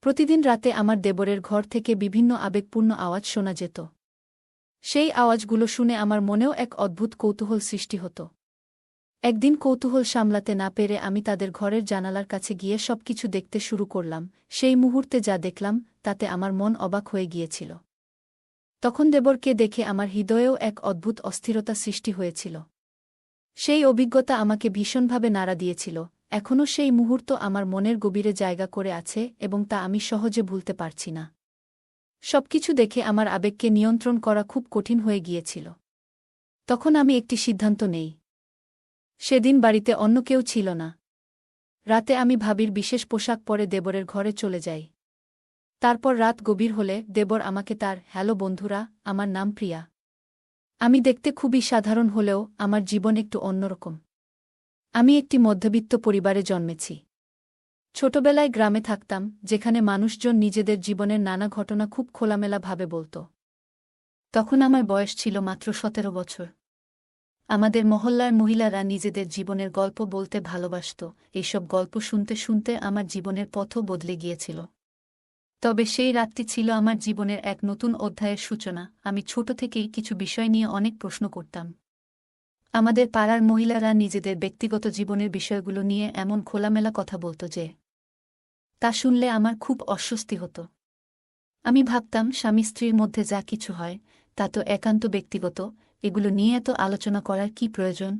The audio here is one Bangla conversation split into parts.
প্রতিদিন রাতে আমার দেবরের ঘর থেকে বিভিন্ন আবেগপূর্ণ আওয়াজ শোনা যেত। সেই আওয়াজগুলো শুনে আমার মনেও এক অদ্ভুত কৌতূহল সৃষ্টি হতো। একদিন কৌতূহল সামলাতে না পেরে আমি তাদের ঘরের জানালার কাছে গিয়ে সবকিছু দেখতে শুরু করলাম। সেই মুহূর্তে যা দেখলাম তাতে আমার মন অবাক হয়ে গিয়েছিল। তখন দেবরকে দেখে আমার হৃদয়েও এক অদ্ভুত অস্থিরতা সৃষ্টি হয়েছিল। সেই অভিজ্ঞতা আমাকে ভীষণভাবে নাড়া দিয়েছিল। এখনও সেই মুহূর্ত আমার মনের গভীরে জায়গা করে আছে এবং তা আমি সহজে ভুলতে পারছি না। সবকিছু দেখে আমার আবেগকে নিয়ন্ত্রণ করা খুব কঠিন হয়ে গিয়েছিল। তখন আমি একটি সিদ্ধান্ত নেই। সেদিন বাড়িতে অন্য কেউ ছিল না। রাতে আমি ভাবির বিশেষ পোশাক পরে দেবরের ঘরে চলে যাই। তারপর রাত গভীর হলে দেবর আমাকে তার হ্যালো বন্ধুরা, আমার নাম প্রিয়া। আমি দেখতে খুবই সাধারণ হলেও আমার জীবন একটু অন্যরকম। আমি একটি মধ্যবিত্ত পরিবারে জন্মেছি। ছোটবেলায় গ্রামে থাকতাম, যেখানে মানুষজন নিজেদের জীবনের নানা ঘটনা খুব খোলামেলাভাবে বলত। তখন আমার বয়স ছিল মাত্র 17 বছর। আমাদের মহল্লার মহিলারা নিজেদের জীবনের গল্প বলতে ভালোবাসত। এইসব গল্প শুনতে শুনতে আমার জীবনের পথও বদলে গিয়েছিল। তবে সেই রাতটি ছিল আমার জীবনের এক নতুন অধ্যায়ের সূচনা। আমি ছোট থেকেই কিছু বিষয় নিয়ে অনেক প্রশ্ন করতাম। আমাদের পাড়ার মহিলারা নিজেদের ব্যক্তিগত জীবনের বিষয়গুলো নিয়ে এমন খোলামেলা কথা বলত যে তা শুনলে আমার খুব অস্বস্তি হতো। আমি ভাবতাম, স্বামী স্ত্রীর মধ্যে যা কিছু হয় তা তো একান্ত ব্যক্তিগত, এগুলো নিয়ে এত আলোচনা করার কি প্রয়োজন?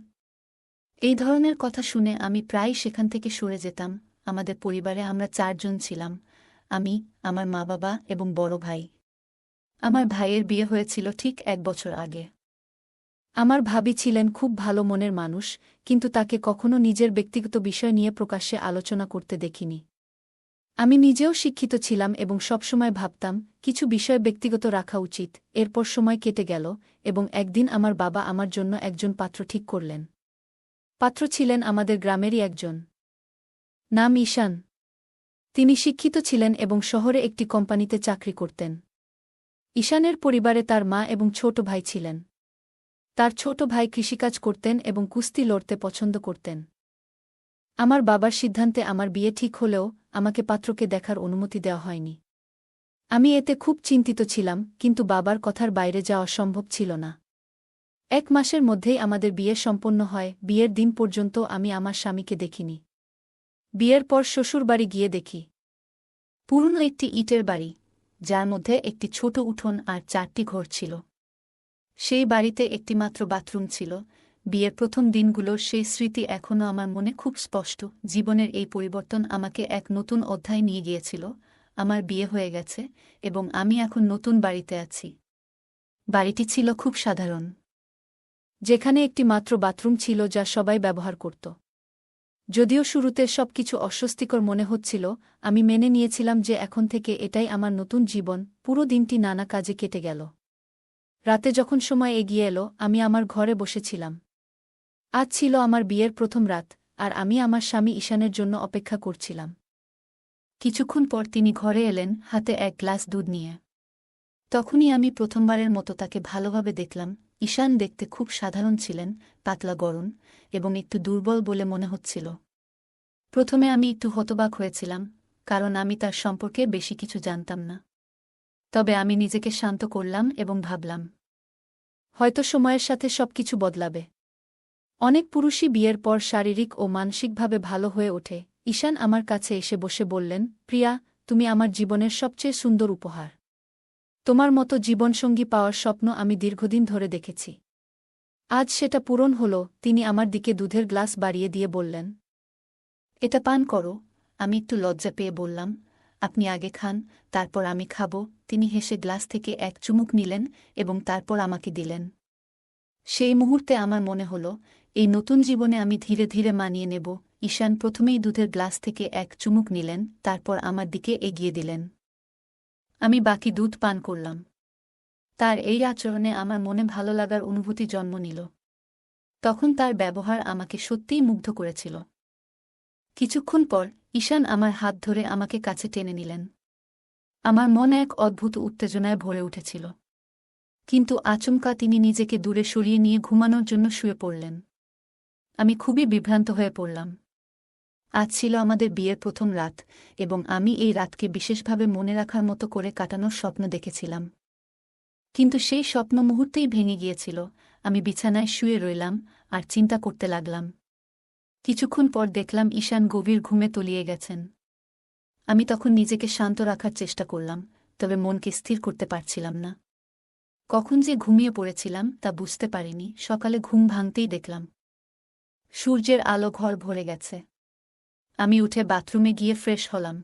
এই ধরনের কথা শুনে আমি প্রায়ই সেখান থেকে সরে যেতাম। আমাদের পরিবারে আমরা 4 জন ছিলাম, আমি, আমার মা বাবা এবং বড় ভাই। আমার ভাইয়ের বিয়ে হয়েছিল ঠিক 1 বছর আগে। আমার ভাবি ছিলেন খুব ভালো মনের মানুষ, কিন্তু তাকে কখনো নিজের ব্যক্তিগত বিষয় নিয়ে প্রকাশ্যে আলোচনা করতে দেখিনি। আমি নিজেও শিক্ষিত ছিলাম এবং সবসময় ভাবতাম কিছু বিষয় ব্যক্তিগত রাখা উচিত। এরপর সময় কেটে গেল এবং একদিন আমার বাবা আমার জন্য একজন পাত্র ঠিক করলেন। পাত্র ছিলেন আমাদের গ্রামেরই একজন। নাম ঈশান। তিনি শিক্ষিত ছিলেন এবং শহরে একটি কোম্পানিতে চাকরি করতেন। ঈশানের পরিবারে তার মা এবং ছোট ভাই ছিলেন। তার ছোট ভাই কৃষিকাজ করতেন এবং কুস্তি লড়তে পছন্দ করতেন। আমার বাবার সিদ্ধান্তে আমার বিয়ে ঠিক হলেও আমাকে পাত্রকে দেখার অনুমতি দেওয়া হয়নি। আমি এতে খুব চিন্তিত ছিলাম, কিন্তু বাবার কথার বাইরে যাওয়া সম্ভব ছিল না। 1 মাসের মধ্যেই আমাদের বিয়ে সম্পন্ন হয়। বিয়ের দিন পর্যন্ত আমি আমার স্বামীকে দেখিনি। বিয়ের পর শ্বশুরবাড়ি গিয়ে দেখি পুরনো একটি ইটের বাড়ি, যার মধ্যে একটি ছোট উঠোন আর 4টি ঘর ছিল। সেই বাড়িতে একটিমাত্র বাথরুম ছিল। বিয়ের প্রথম দিনগুলোর সেই স্মৃতি এখনও আমার মনে খুব স্পষ্ট। জীবনের এই পরিবর্তন আমাকে এক নতুন অধ্যায় নিয়ে গিয়েছিল। আমার বিয়ে হয়ে গেছে এবং আমি এখন নতুন বাড়িতে আছি। বাড়িটি ছিল খুব সাধারণ, যেখানে একটি মাত্র বাথরুম ছিল যা সবাই ব্যবহার করত। যদিও শুরুতে সবকিছু অস্বস্তিকর মনে হচ্ছিল, আমি মেনে নিয়েছিলাম যে এখন থেকে এটাই আমার নতুন জীবন। পুরো দিনটি নানা কাজে কেটে গেল। রাতে যখন সময় এগিয়ে এলো, আমি আমার ঘরে বসেছিলাম। আজ ছিল আমার বিয়ের প্রথম রাত, আর আমি আমার স্বামী ঈশানের জন্য অপেক্ষা করছিলাম। কিছুক্ষণ পর তিনি ঘরে এলেন, হাতে 1 গ্লাস দুধ নিয়ে। তখনই আমি প্রথমবারের মতো তাকে ভালোভাবে দেখলাম। ঈশান দেখতে খুব সাধারণ ছিলেন, পাতলা গড়ন এবং একটু দুর্বল বলে মনে হচ্ছিল। প্রথমে আমি একটু হতবাক হয়েছিলাম, কারণ আমি তার সম্পর্কে বেশি কিছু জানতাম না। তবে আমি নিজেকে শান্ত করলাম এবং ভাবলাম, হয়তো সময়ের সাথে সবকিছু বদলাবে। অনেক পুরুষই বিয়ের পর শারীরিক ও মানসিকভাবে ভালো হয়ে ওঠে। ঈশান আমার কাছে এসে বসে বললেন, প্রিয়া, তুমি আমার জীবনের সবচেয়ে সুন্দর উপহার। তোমার মতো জীবনসঙ্গী পাওয়ার স্বপ্ন আমি দীর্ঘদিন ধরে দেখেছি। আজ সেটা পূরণ হল। তিনি আমার দিকে দুধের গ্লাস বাড়িয়ে দিয়ে বললেন, এটা পান করো। আমি একটু লজ্জা পেয়ে বললাম, আপনি আগে খান, তারপর আমি খাব। তিনি হেসে গ্লাস থেকে 1 চুমুক নিলেন এবং তারপর আমাকে দিলেন। সেই মুহূর্তে আমার মনে হল, এই নতুন জীবনে আমি ধীরে ধীরে মানিয়ে নেব। ঈশান প্রথমেই দুধের গ্লাস থেকে 1 চুমুক নিলেন, তারপর আমার দিকে এগিয়ে দিলেন। আমি বাকি দুধ পান করলাম। তার এই আচরণে আমার মনে ভালো লাগার অনুভূতি জন্ম নিল। তখন তার ব্যবহার আমাকে সত্যিই মুগ্ধ করেছিল। কিছুক্ষণ পর ঈশান আমার হাত ধরে আমাকে কাছে টেনে নিলেন। আমার মনে এক অদ্ভুত উত্তেজনায় ভরে উঠেছিল। কিন্তু আচমকা তিনি নিজেকে দূরে সরিয়ে নিয়ে ঘুমানোর জন্য শুয়ে পড়লেন। আমি খুবই বিভ্রান্ত হয়ে পড়লাম। আজ ছিল আমাদের বিয়ের প্রথম রাত এবং আমি এই রাতকে বিশেষভাবে মনে রাখার মতো করে কাটানোর স্বপ্ন দেখেছিলাম। কিন্তু সেই স্বপ্ন মুহূর্তেই ভেঙে গিয়েছিল। আমি বিছানায় শুয়ে রইলাম আর চিন্তা করতে লাগলাম। কিছুক্ষণ পর দেখলাম ঈশান গভীর ঘুমে তলিয়ে গেছেন। আমি তখন নিজেকে শান্ত রাখার চেষ্টা করলাম, তবে মনকে স্থির করতে পারছিলাম না। কখন যে ঘুমিয়ে পড়েছিলাম তা বুঝতে পারিনি। সকালে ঘুম ভাঙতেই দেখলাম সূর্যের আলো ঘর ভরে গেছে। আমি উঠে বাথরুমে গিয়ে ফ্রেশ হলাম।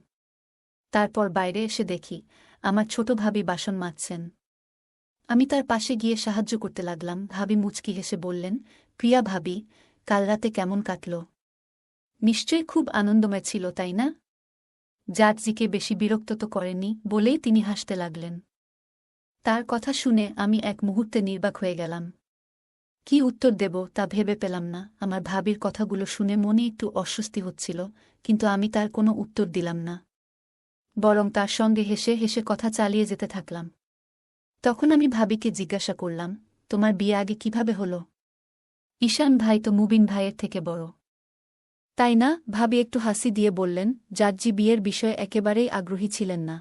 তারপর বাইরে এসে দেখি আমার ছোট ভাবি বাসন মাজছেন। আমি তার পাশে গিয়ে সাহায্য করতে লাগলাম। ভাবি মুচকি হেসে বললেন, প্রিয়া ভাবি, কাল রাতে কেমন কাটল? নিশ্চয়ই খুব আনন্দময় ছিল, তাই না? জার্জিকে বেশি বিরক্ত তো করেনি বলেই তিনি হাসতে লাগলেন। তার কথা শুনে আমি এক মুহূর্তে নির্বাক হয়ে গেলাম। কি উত্তর দেব তা ভেবে পেলাম না। আমার ভাবির কথাগুলো শুনে মনে একটু অস্বস্তি হচ্ছিল, কিন্তু আমি তার কোনো উত্তর দিলাম না, বরং তার সঙ্গে হেসে হেসে কথা চালিয়ে যেতে থাকলাম। তখন আমি ভাবিকে জিজ্ঞাসা করলাম, তোমার বিয়ে আগে কিভাবে হলো? ঈশান ভাই তো মুবিন ভাইয়ের থেকে বড়, তাই না? ভাবি একটু হাসি দিয়ে বললেন, জার্জি বিয়ের বিষয়ে একেবারেই আগ্রহী ছিলেন না।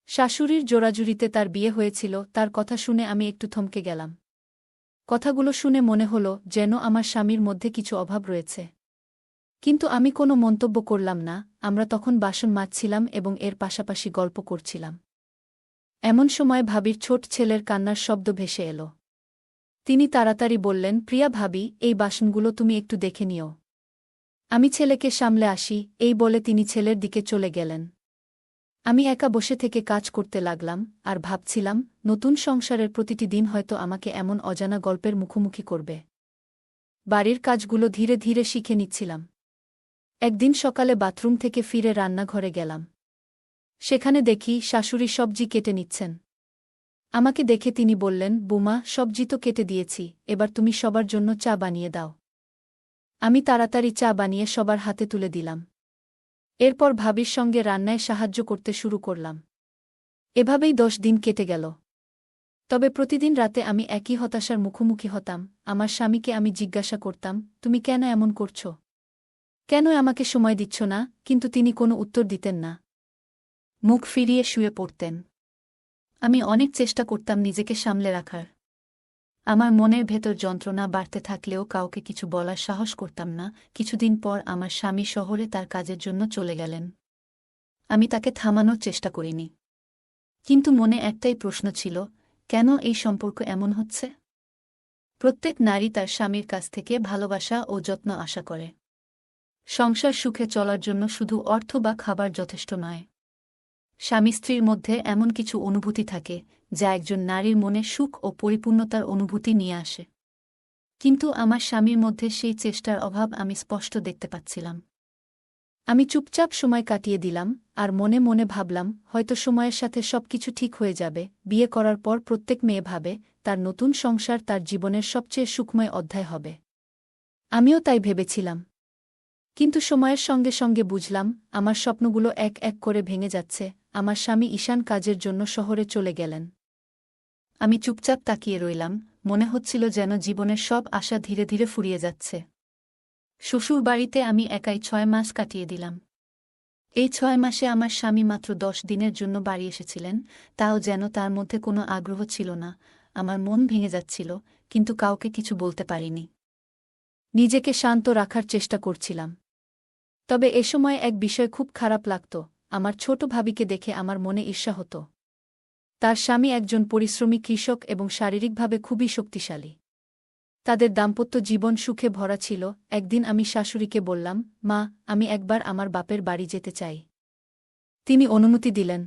শাশুড়ির জোরাজুরিতে তার বিয়ে হয়েছিল। তার কথা শুনে আমি একটু থমকে গেলাম। কথাগুলো শুনে মনে হলো যেন আমার স্বামীর মধ্যে কিছু অভাব রয়েছে। কিন্তু আমি কোনো মন্তব্য করলাম না। আমরা তখন বাসন মাজছিলাম এবং এর পাশাপাশি গল্প করছিলাম। এমন সময় ভাবির ছোট ছেলের কান্নার শব্দ ভেসে এলো। তিনি তাড়াতাড়ি বললেন, প্রিয়া ভাবি, এই বাসনগুলো তুমি একটু দেখে নিও, আমি ছেলেকে সামলে আসি। এই বলে তিনি ছেলের দিকে চলে গেলেন। আমি একা বসে থেকে কাজ করতে লাগলাম আর ভাবছিলাম, নতুন সংসারের প্রতিটি দিন হয়তো আমাকে এমন অজানা গল্পের মুখোমুখি করবে। বাড়ির কাজগুলো ধীরে ধীরে শিখে নিচ্ছিলাম। একদিন সকালে বাথরুম থেকে ফিরে রান্নাঘরে গেলাম। সেখানে দেখি শাশুড়ি সবজি কেটে নিচ্ছেন। আমাকে দেখে তিনি বললেন, বুমা, সবজি তো কেটে দিয়েছি, এবার তুমি সবার জন্য চা বানিয়ে দাও। আমি তাড়াতাড়ি চা বানিয়ে সবার হাতে তুলে দিলাম। এরপর ভাবির সঙ্গে রান্নায় সাহায্য করতে শুরু করলাম। এভাবেই 10 দিন কেটে গেল। তবে প্রতিদিন রাতে আমি একই হতাশার মুখোমুখি হতাম। আমার স্বামীকে আমি জিজ্ঞাসা করতাম, তুমি কেন এমন করছ? কেন আমাকে সময় দিচ্ছ না? কিন্তু তিনি কোনো উত্তর দিতেন না। মুখ ফিরিয়ে শুয়ে পড়তেন। আমি অনেক চেষ্টা করতাম নিজেকে সামলে রাখার। আমার মনের ভেতর যন্ত্রণা বাড়তে থাকলেও কাউকে কিছু বলার সাহস করতাম না। কিছুদিন পর আমার স্বামী শহরে তার কাজের জন্য চলে গেলেন। আমি তাকে থামানোর চেষ্টা করিনি। কিন্তু মনে একটাই প্রশ্ন ছিল, কেন এই সম্পর্ক এমন হচ্ছে? প্রত্যেক নারী তার স্বামীর কাছ থেকে ভালোবাসা ও যত্ন আশা করে। সংসার সুখে চলার জন্য শুধু অর্থ বা খাবার যথেষ্ট নয়। স্বামী স্ত্রীর মধ্যে এমন কিছু অনুভূতি থাকে যা একজন নারীর মনে সুখ ও পরিপূর্ণতার অনুভূতি নিয়ে আসে। কিন্তু আমার স্বামীর মধ্যে সেই চেষ্টার অভাব আমি স্পষ্ট দেখতে পাচ্ছিলাম। আমি চুপচাপ সময় কাটিয়ে দিলাম আর মনে মনে ভাবলাম, হয়তো সময়ের সাথে সবকিছু ঠিক হয়ে যাবে। বিয়ে করার পর প্রত্যেক মেয়ে ভাবে তার নতুন সংসার তার জীবনের সবচেয়ে সুখময় অধ্যায় হবে। আমিও তাই ভেবেছিলাম। কিন্তু সময়ের সঙ্গে সঙ্গে বুঝলাম, আমার স্বপ্নগুলো এক এক করে ভেঙে যাচ্ছে। আমার স্বামী ঈশান কাজের জন্য শহরে চলে গেলেন। আমি চুপচাপ তাকিয়ে রইলাম। মনে হচ্ছিল যেন জীবনের সব আশা ধীরে ধীরে ফুরিয়ে যাচ্ছে। শ্বশুরবাড়িতে আমি একাই 6 মাস কাটিয়ে দিলাম। এই 6 মাসে আমার স্বামী মাত্র 10 দিনের জন্য বাড়ি এসেছিলেন, তাও যেন তার মধ্যে কোনো আগ্রহ ছিল না। আমার মন ভেঙে যাচ্ছিল, কিন্তু কাউকে কিছু বলতে পারিনি। নিজেকে শান্ত রাখার চেষ্টা করছিলাম। তবে এ সময় এক বিষয় খুব খারাপ লাগত। আমার ছোট ভাবিকে দেখে আমার মনে ঈর্ষা হতো। তার স্বামী একজন পরিশ্রমী কৃষক এবং শারীরিকভাবে খুবই শক্তিশালী। তাদের দাম্পত্য জীবন সুখে ভরা ছিল। একদিন আমি শাশুড়িকে বললাম, মা, আমি একবার আমার বাপের বাড়ি যেতে চাই। তিনি অনুমতি দিলেন।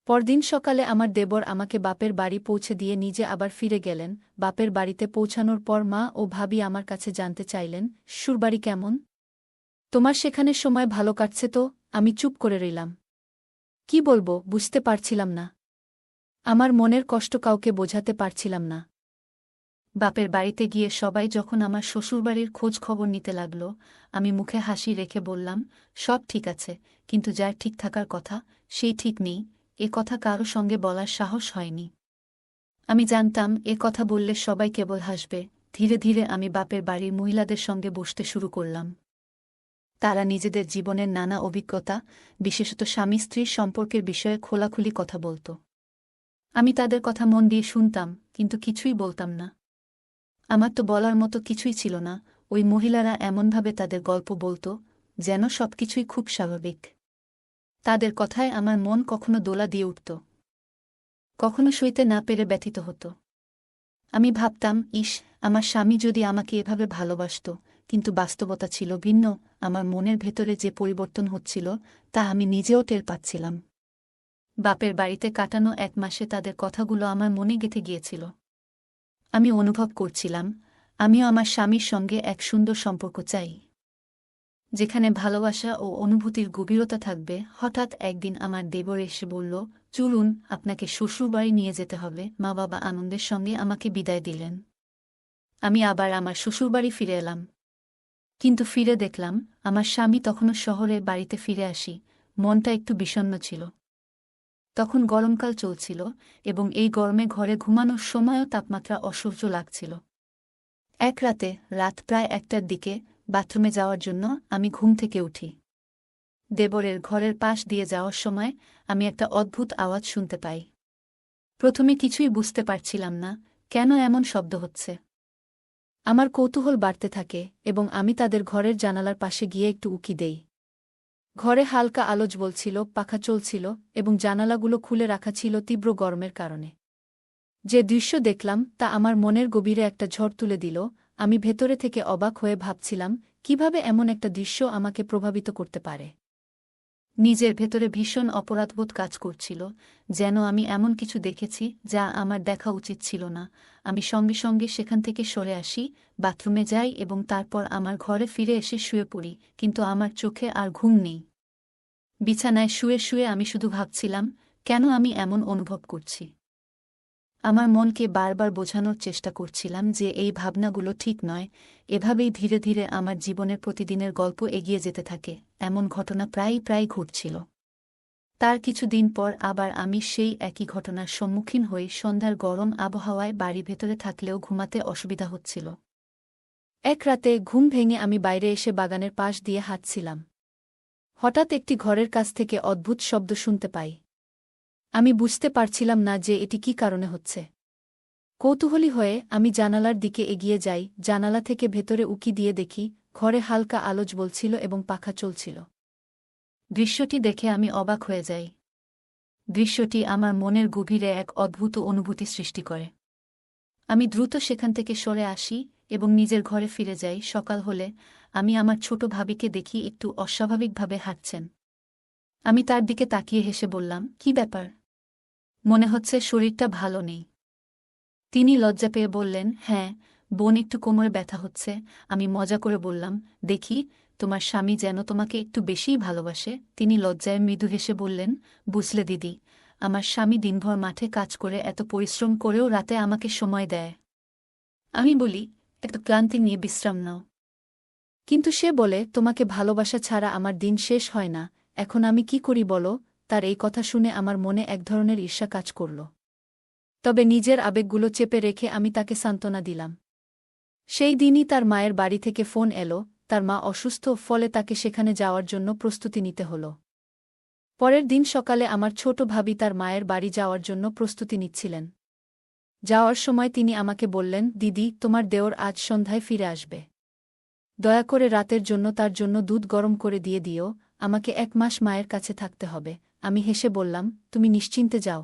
পরদিন সকালে আমার দেবর আমাকে বাপের বাড়ি পৌঁছে দিয়ে নিজে আবার ফিরে গেলেন। বাপের বাড়িতে পৌঁছানোর পর মা ও ভাবি আমার কাছে জানতে চাইলেন, শ্বশুরবাড়ি কেমন? তোমার সেখানে সময় ভালো কাটছে তো? আমি চুপ করে রইলাম। কি বলবো বুঝতে পারছিলাম না। আমার মনের কষ্ট কাউকে বোঝাতে পারছিলাম না। বাপের বাড়িতে গিয়ে সবাই যখন আমার শ্বশুরবাড়ির খোঁজ খবর নিতে লাগল, আমি মুখে হাসি রেখে বললাম, সব ঠিক আছে, কিন্তু যার ঠিক থাকার কথা সেই ঠিক নেই। এ কথা কারো সঙ্গে বলার সাহস হয়নি। আমি জানতাম এ কথা বললে সবাই কেবল হাসবে। ধীরে ধীরে আমি বাপের বাড়ির মহিলাদের সঙ্গে বসতে শুরু করলাম। তারা নিজেদের জীবনের নানা অভিজ্ঞতা, বিশেষত স্বামী স্ত্রীর সম্পর্কের বিষয়ে খোলাখুলি কথা বলত। আমি তাদের কথা মন দিয়ে শুনতাম, কিন্তু কিছুই বলতাম না। আমার তো বলার মতো কিছুই ছিল না। ওই মহিলারা এমনভাবে তাদের গল্প বলত, যেন সবকিছুই খুব স্বাভাবিক। তাদের কথায় আমার মন কখনো দোলা দিয়ে উঠত, কখনো সইতে না পেরে ব্যথিত হতো। আমি ভাবতাম, ইস, আমার স্বামী যদি আমাকে এভাবে ভালোবাসত। কিন্তু বাস্তবতা ছিল ভিন্ন। আমার মনের ভেতরে যে পরিবর্তন হচ্ছিল, তা আমি নিজেও টের পাচ্ছিলাম। বাপের বাড়িতে কাটানো 1 মাসে তাদের কথাগুলো আমার মনে গেঁথে গিয়েছিল। আমি অনুভব করছিলাম, আমিও আমার স্বামীর সঙ্গে এক সুন্দর সম্পর্ক চাই, যেখানে ভালোবাসা ও অনুভূতির গভীরতা থাকবে। হঠাৎ একদিন আমার দেবর এসে বলল, চলুন, আপনাকে শ্বশুরবাড়ি নিয়ে যেতে হবে। মা বাবা আনন্দের সঙ্গে আমাকে বিদায় দিলেন। আমি আবার আমার শ্বশুরবাড়ি ফিরে এলাম। কিন্তু ফিরে দেখলাম, আমার স্বামী তখনও শহরে। বাড়িতে ফিরে আসি, মনটা একটু বিষণ্ণ ছিল। তখন গরমকাল চলছিল, এবং এই গরমে ঘরে ঘুমানোর সময়ও তাপমাত্রা অসহ্য লাগছিল। এক রাতে, রাত প্রায় 1টার দিকে, বাথরুমে যাওয়ার জন্য আমি ঘুম থেকে উঠি। দেবরের ঘরের পাশ দিয়ে যাওয়ার সময় আমি একটা অদ্ভুত আওয়াজ শুনতে পাই। প্রথমে কিছুই বুঝতে পারছিলাম না, কেন এমন শব্দ হচ্ছে। আমার কৌতূহল বাড়তে থাকে, এবং আমি তাদের ঘরের জানালার পাশে গিয়ে একটু উকি দেই। ঘরে হালকা আলো জ্বলছিল, পাখা চলছিল, এবং জানালাগুলো খুলে রাখা ছিল তীব্র গরমের কারণে। যে দৃশ্য দেখলাম তা আমার মনের গভীরে একটা ঝড় তুলে দিল। আমি ভেতরে থেকে অবাক হয়ে ভাবছিলাম, কিভাবে এমন একটা দৃশ্য আমাকে প্রভাবিত করতে পারে। নিজের ভেতরে ভীষণ অপরাধবোধ কাজ করছিল, যেন আমি এমন কিছু দেখেছি যা আমার দেখা উচিত ছিল না। আমি সঙ্গে সঙ্গে সেখান থেকে সরে আসি, বাথরুমে যাই এবং তারপর আমার ঘরে ফিরে এসে শুয়ে পড়ি। কিন্তু আমার চোখে আর ঘুম নেই। বিছানায় শুয়ে শুয়ে আমি শুধু ভাবছিলাম, কেন আমি এমন অনুভব করছি। আমার মনকে বারবার বোঝানোর চেষ্টা করছিলাম যে এই ভাবনাগুলো ঠিক নয়। এভাবেই ধীরে ধীরে আমার জীবনের প্রতিদিনের গল্প এগিয়ে যেতে থাকে। এমন ঘটনা প্রায়ই ঘটছিল। তার কিছুদিন পর আবার আমি সেই একই ঘটনার সম্মুখীন হই। সন্ধ্যার গরম আবহাওয়ায় বাড়ি ভেতরে থাকলেও ঘুমাতে অসুবিধা হচ্ছিল। এক রাতে ঘুম ভেঙে আমি বাইরে এসে বাগানের পাশ দিয়ে হাঁটছিলাম। হঠাৎ একটি ঘরের কাছ থেকে অদ্ভুত শব্দ শুনতে পাই। আমি বুঝতে পারছিলাম না যে এটি কী কারণে হচ্ছে। কৌতূহলী হয়ে আমি জানালার দিকে এগিয়ে যাই। জানালা থেকে ভেতরে উকি দিয়ে দেখি, ঘরে হালকা আলো জ্বলছিল এবং পাখা চলছিল। দৃশ্যটি দেখে আমি অবাক হয়ে যাই। দৃশ্যটি আমার মনের গভীরে এক অদ্ভুত অনুভূতি সৃষ্টি করে। আমি দ্রুত সেখান থেকে সরে আসি এবং নিজের ঘরে ফিরে যাই। সকাল হলে আমি আমার ছোট ভাবিকে দেখি একটু অস্বাভাবিকভাবে হাঁটছেন। আমি তার দিকে তাকিয়ে হেসে বললাম, কি ব্যাপার? মনে হচ্ছে শরীরটা ভালো নেই। তিনি লজ্জা পেয়ে বললেন, হ্যাঁ, বোন, একটু কোমরে ব্যথা হচ্ছে। আমি মজা করে বললাম, দেখি, তোমার স্বামী যেন তোমাকে একটু বেশিই ভালোবাসে। তিনি লজ্জায় মৃদু হেসে বললেন, বুঝলে দিদি, আমার স্বামী দিনভর মাঠে কাজ করে এত পরিশ্রম করেও রাতে আমাকে সময় দেয়। আমি বলি, একটু ক্লান্তি নিয়ে বিশ্রাম নাও। কিন্তু সে বলে, তোমাকে ভালোবাসা ছাড়া আমার দিন শেষ হয় না। এখন আমি কি করি বলো? তার এই কথা শুনে আমার মনে এক ধরনের ঈর্ষা কাজ করল। তবে নিজের আবেগগুলো চেপে রেখে আমি তাকে সান্ত্বনা দিলাম। সেই দিনই তার মায়ের বাড়ি থেকে ফোন এলো। তার মা অসুস্থ, ফলে তাকে সেখানে যাওয়ার জন্য প্রস্তুতি নিতে হল। পরের দিন সকালে আমার ছোট ভাবি তার মায়ের বাড়ি যাওয়ার জন্য প্রস্তুতি নিচ্ছিলেন। যাওয়ার সময় তিনি আমাকে বললেন, দিদি, তোমার দেওর আজ সন্ধ্যায় ফিরে আসবে। দয়া করে রাতের জন্য তার জন্য দুধ গরম করে দিয়ে দিও। আমাকে 1 মাস মায়ের কাছে থাকতে হবে। আমি হেসে বললাম, তুমি নিশ্চিন্তে যাও,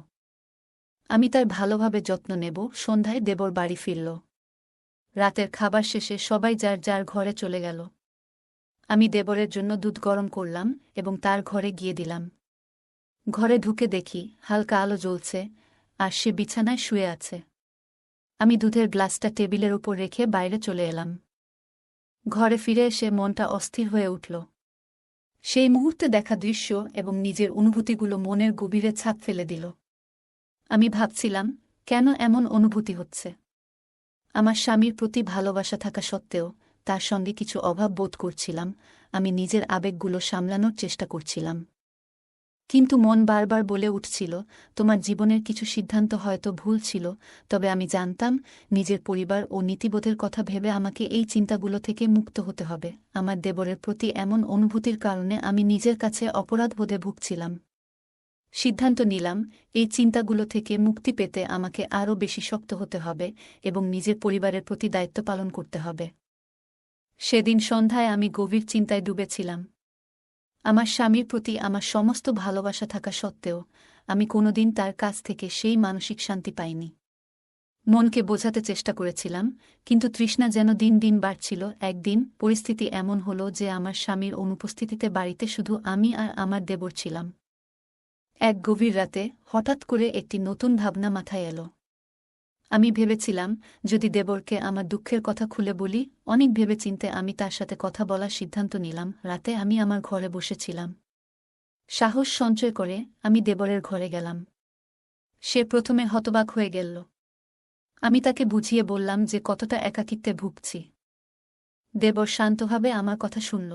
আমি তার ভালোভাবে যত্ন নেব। সন্ধ্যায় দেবর বাড়ি ফিরল। রাতের খাবার শেষে সবাই যার যার ঘরে চলে গেল। আমি দেবরের জন্য দুধ গরম করলাম এবং তার ঘরে গিয়ে দিলাম। ঘরে ঢুকে দেখি হালকা আলো জ্বলছে, আর সে বিছানায় শুয়ে আছে। আমি দুধের গ্লাসটা টেবিলের উপর রেখে বাইরে চলে এলাম। ঘরে ফিরে এসে মনটা অস্থির হয়ে উঠল। সেই মুহূর্তে দেখা দৃশ্য এবং নিজের অনুভূতিগুলো মনের গভীরে ছাপ ফেলে দিল। আমি ভাবছিলাম, কেন এমন অনুভূতি হচ্ছে। আমার স্বামীর প্রতি ভালোবাসা থাকা সত্ত্বেও তার সঙ্গে কিছু অভাব বোধ করছিলাম। আমি নিজের আবেগগুলো সামলানোর চেষ্টা করছিলাম। কিন্তু মন বারবার বলে উঠছিল, তোমার জীবনের কিছু সিদ্ধান্ত হয়তো ভুল ছিল, তবে আমি জানতাম নিজের পরিবার ও নীতিবোধের কথা ভেবে আমাকে এই চিন্তাগুলো থেকে মুক্ত হতে হবে। আমার দেবরের প্রতি এমন অনুভূতির কারণে আমি নিজের কাছে অপরাধবোধে ভুগছিলাম। সিদ্ধান্ত নিলাম, এই চিন্তাগুলো থেকে মুক্তি পেতে আমাকে আরও বেশি শক্ত হতে হবে এবং নিজের পরিবারের প্রতি দায়িত্ব পালন করতে হবে। সেদিন সন্ধ্যায় আমি গভীর চিন্তায় ডুবেছিলাম। আমার স্বামীর প্রতি আমার সমস্ত ভালোবাসা থাকা সত্ত্বেও আমি কোনোদিন তার কাছ থেকে সেই মানসিক শান্তি পাইনি। মনকে বোঝাতে চেষ্টা করেছিলাম, কিন্তু তৃষ্ণা যেন দিন দিন বাড়ছিল। একদিন পরিস্থিতি এমন হলো যে আমার স্বামীর অনুপস্থিতিতে বাড়িতে শুধু আমি আর আমার দেবর ছিলাম। এক গভীর রাতে হঠাৎ করে একটি নতুন ভাবনা মাথায় এলো। আমি ভেবেছিলাম, যদি দেবরকে আমার দুঃখের কথা খুলে বলি। অনেক ভেবেচিন্তে আমি তার সাথে কথা বলার সিদ্ধান্ত নিলাম। রাতে আমি আমার ঘরে বসেছিলাম। সাহস সঞ্চয় করে আমি দেবরের ঘরে গেলাম। সে প্রথমে হতবাক হয়ে গেল। আমি তাকে বুঝিয়ে বললাম যে কতটা একাকিত্বে ভুগছি। দেবর শান্তভাবে আমার কথা শুনল।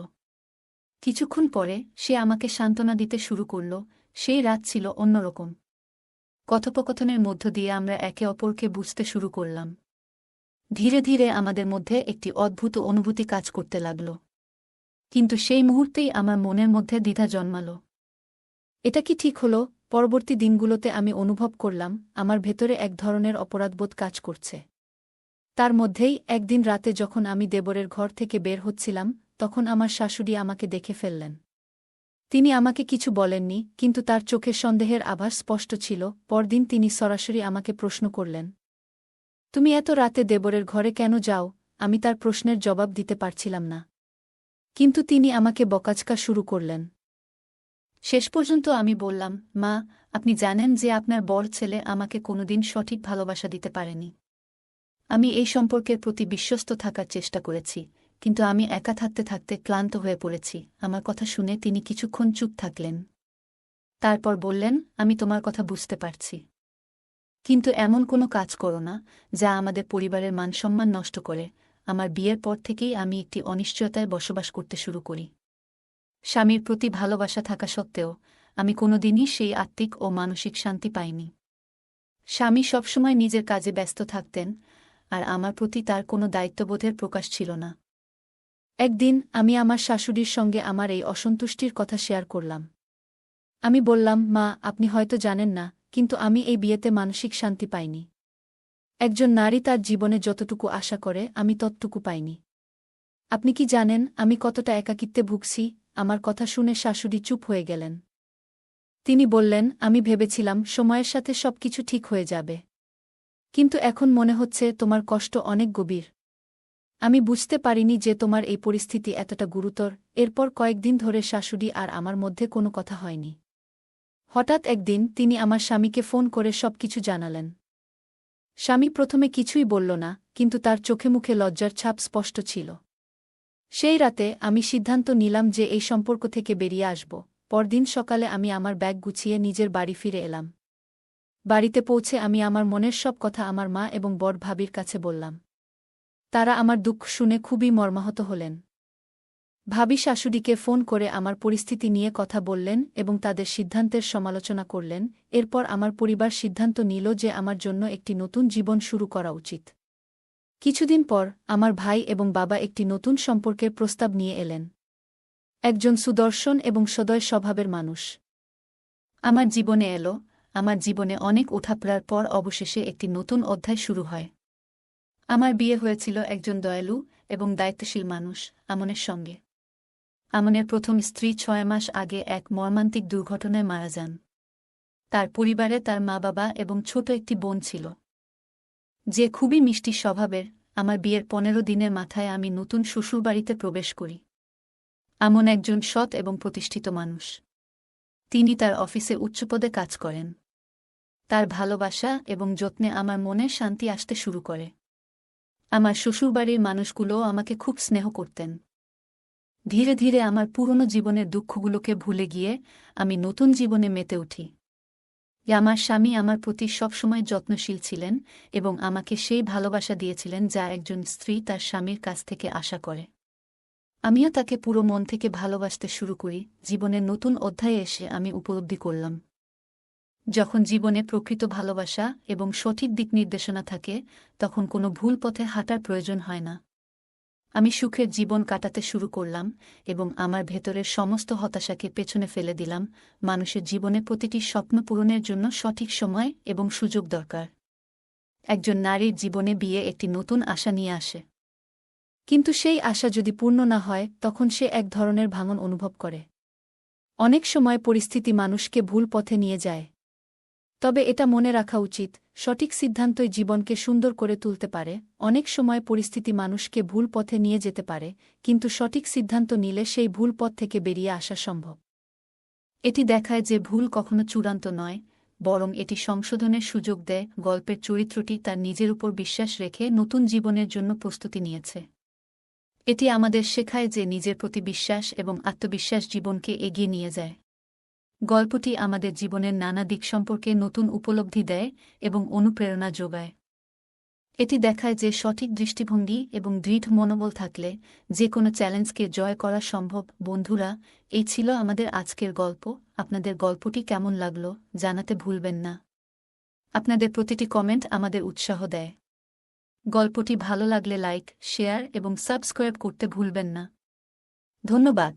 কিছুক্ষণ পরে সে আমাকে সান্ত্বনা দিতে শুরু করল। সেই রাত ছিল অন্যরকম। কথোপকথনের মধ্য দিয়ে আমরা একে অপরকে বুঝতে শুরু করলাম। ধীরে ধীরে আমাদের মধ্যে একটি অদ্ভুত অনুভূতি কাজ করতে লাগল। কিন্তু সেই মুহূর্তেই আমার মনের মধ্যে দ্বিধা জন্মাল। এটা কি ঠিক হলো? পরবর্তী দিনগুলোতে আমি অনুভব করলাম আমার ভেতরে এক ধরনের অপরাধবোধ কাজ করছে। তার মধ্যেই একদিন রাতে যখন আমি দেবরের ঘর থেকে বের হচ্ছিলাম, তখন আমার শাশুড়ি আমাকে দেখে ফেললেন। তিনি আমাকে কিছু বলেননি, কিন্তু তার চোখের সন্দেহের আভাস স্পষ্ট ছিল। পরদিন তিনি সরাসরি আমাকে প্রশ্ন করলেন, তুমি এত রাতে দেবরের ঘরে কেন যাও? আমি তার প্রশ্নের জবাব দিতে পারছিলাম না। কিন্তু তিনি আমাকে বকাঝকা শুরু করলেন। শেষ পর্যন্ত আমি বললাম, মা, আপনি জানেন যে আপনার বড় ছেলে আমাকে কোনোদিন সঠিক ভালোবাসা দিতে পারেনি। আমি এই সম্পর্কের প্রতি বিশ্বস্ত থাকার চেষ্টা করেছি, কিন্তু আমি একা থাকতে থাকতে ক্লান্ত হয়ে পড়েছি। আমার কথা শুনে তিনি কিছুক্ষণ চুপ থাকলেন। তারপর বললেন, আমি তোমার কথা বুঝতে পারছি, কিন্তু এমন কোনো কাজ করো না যা আমাদের পরিবারের মানসম্মান নষ্ট করে। আমার বিয়ের পর থেকেই আমি একটি অনিশ্চয়তায় বসবাস করতে শুরু করি। স্বামীর প্রতি ভালোবাসা থাকা সত্ত্বেও আমি কোনোদিনই সেই আত্মিক ও মানসিক শান্তি পাইনি। স্বামী সবসময় নিজের কাজে ব্যস্ত থাকতেন, আর আমার প্রতি তার কোনো দায়িত্ববোধের প্রকাশ ছিল না। একদিন আমি আমার শাশুড়ির সঙ্গে আমার এই অসন্তুষ্টির কথা শেয়ার করলাম। আমি বললাম, মা, আপনি হয়তো জানেন না, কিন্তু আমি এই বিয়েতে মানসিক শান্তি পাইনি। একজন নারী তার জীবনে যতটুকু আশা করে আমি ততটুকু পাইনি। আপনি কি জানেন আমি কতটা একাকিত্বে ভুগছি? আমার কথা শুনে শাশুড়ি চুপ হয়ে গেলেন। তিনি বললেন, আমি ভেবেছিলাম সময়ের সাথে সবকিছু ঠিক হয়ে যাবে, কিন্তু এখন মনে হচ্ছে তোমার কষ্ট অনেক গভীর। আমি বুঝতে পারিনি যে তোমার এই পরিস্থিতি এতটা গুরুতর। এরপর কয়েকদিন ধরে শাশুড়ি আর আমার মধ্যে কোনো কথা হয়নি। হঠাৎ একদিন তিনি আমার স্বামীকে ফোন করে সবকিছু জানালেন। স্বামী প্রথমে কিছুই বলল না, কিন্তু তার চোখে মুখে লজ্জার ছাপ স্পষ্ট ছিল। সেই রাতে আমি সিদ্ধান্ত নিলাম যে এই সম্পর্ক থেকে বেরিয়ে আসব। পরদিন সকালে আমি আমার ব্যাগ গুছিয়ে নিজের বাড়ি ফিরে এলাম। বাড়িতে পৌঁছে আমি আমার মনের সব কথা আমার মা এবং বড় ভাবির কাছে বললাম। তারা আমার দুঃখ শুনে খুবই মর্মাহত হলেন। ভাবি শাশুড়িকে ফোন করে আমার পরিস্থিতি নিয়ে কথা বললেন এবং তাদের সিদ্ধান্তের সমালোচনা করলেন। এরপর আমার পরিবার সিদ্ধান্ত নিল যে আমার জন্য একটি নতুন জীবন শুরু করা উচিত। কিছুদিন পর আমার ভাই এবং বাবা একটি নতুন সম্পর্কের প্রস্তাব নিয়ে এলেন। একজন সুদর্শন এবং সদয় স্বভাবের মানুষ আমার জীবনে এলো। আমার জীবনে অনেক ওঠাপড়ার পর অবশেষে একটি নতুন অধ্যায় শুরু হয়। আমার বিয়ে হয়েছিল একজন দয়ালু এবং দায়িত্বশীল মানুষ, আমনের সঙ্গে। আমনের প্রথম স্ত্রী 6 মাস আগে এক মর্মান্তিক দুর্ঘটনায় মারা যান। তার পরিবারে তার মা-বাবা এবং ছোট একটি বোন ছিল, যে খুবই মিষ্টি স্বভাবের। আমার বিয়ের 15 দিনের মাথায় আমি নতুন শ্বশুরবাড়িতে প্রবেশ করি। আমন একজন সৎ এবং প্রতিষ্ঠিত মানুষ। তিনি তার অফিসে উচ্চপদে কাজ করেন। তার ভালোবাসা এবং যত্নে আমার মনে শান্তি আসতে শুরু করে। আমার শ্বশুরবাড়ির মানুষগুলোও আমাকে খুব স্নেহ করতেন। ধীরে ধীরে আমার পুরনো জীবনের দুঃখগুলোকে ভুলে গিয়ে আমি নতুন জীবনে মেতে উঠি। আমার স্বামী আমার প্রতি সবসময় যত্নশীল ছিলেন এবং আমাকে সেই ভালোবাসা দিয়েছিলেন যা একজন স্ত্রী তার স্বামীর কাছ থেকে আশা করে। আমিও তাকে পুরো মন থেকে ভালোবাসতে শুরু করি। জীবনের নতুন অধ্যায়ে এসে আমি উপলব্ধি করলাম, যখন জীবনে প্রকৃত ভালোবাসা এবং সঠিক দিক নির্দেশনা থাকে, তখন কোনো ভুল পথে হাঁটার প্রয়োজন হয় না। আমি সুখের জীবন কাটাতে শুরু করলাম এবং আমার ভেতরের সমস্ত হতাশাকে পেছনে ফেলে দিলাম। মানুষের জীবনে প্রতিটি স্বপ্ন পূরণের জন্য সঠিক সময় এবং সুযোগ দরকার। একজন নারীর জীবনে বিয়ে একটি নতুন আশা নিয়ে আসে, কিন্তু সেই আশা যদি পূর্ণ না হয়, তখন সে এক ধরনের ভাঙন অনুভব করে। অনেক সময় পরিস্থিতি মানুষকে ভুল পথে নিয়ে যায়, তবে এটা মনে রাখা উচিত, সঠিক সিদ্ধান্তই জীবনকে সুন্দর করে তুলতে পারে। অনেক সময় পরিস্থিতি মানুষকে ভুল পথে নিয়ে যেতে পারে, কিন্তু সঠিক সিদ্ধান্ত নিলে সেই ভুল পথ থেকে বেরিয়ে আসা সম্ভব। এটি দেখায় যে ভুল কখনো চূড়ান্ত নয়, বরং এটি সংশোধনের সুযোগ দেয়। গল্পের চরিত্রটি তার নিজের উপর বিশ্বাস রেখে নতুন জীবনের জন্য প্রস্তুতি নিয়েছে। এটি আমাদের শেখায় যে নিজের প্রতি বিশ্বাস এবং আত্মবিশ্বাস জীবনকে এগিয়ে নিয়ে যায়। গল্পটি আমাদের জীবনের নানা দিক সম্পর্কে নতুন উপলব্ধি দেয় এবং অনুপ্রেরণা যোগায়। এটি দেখায় যে সঠিক দৃষ্টিভঙ্গি এবং দৃঢ় মনোবল থাকলে যে কোনো চ্যালেঞ্জকে জয় করা সম্ভব। বন্ধুরা, এই ছিল আমাদের আজকের গল্প। আপনাদের গল্পটি কেমন লাগলো জানাতে ভুলবেন না। আপনাদের প্রতিটি কমেন্ট আমাদের উৎসাহ দেয়। গল্পটি ভালো লাগলে লাইক, শেয়ার এবং সাবস্ক্রাইব করতে ভুলবেন না। ধন্যবাদ।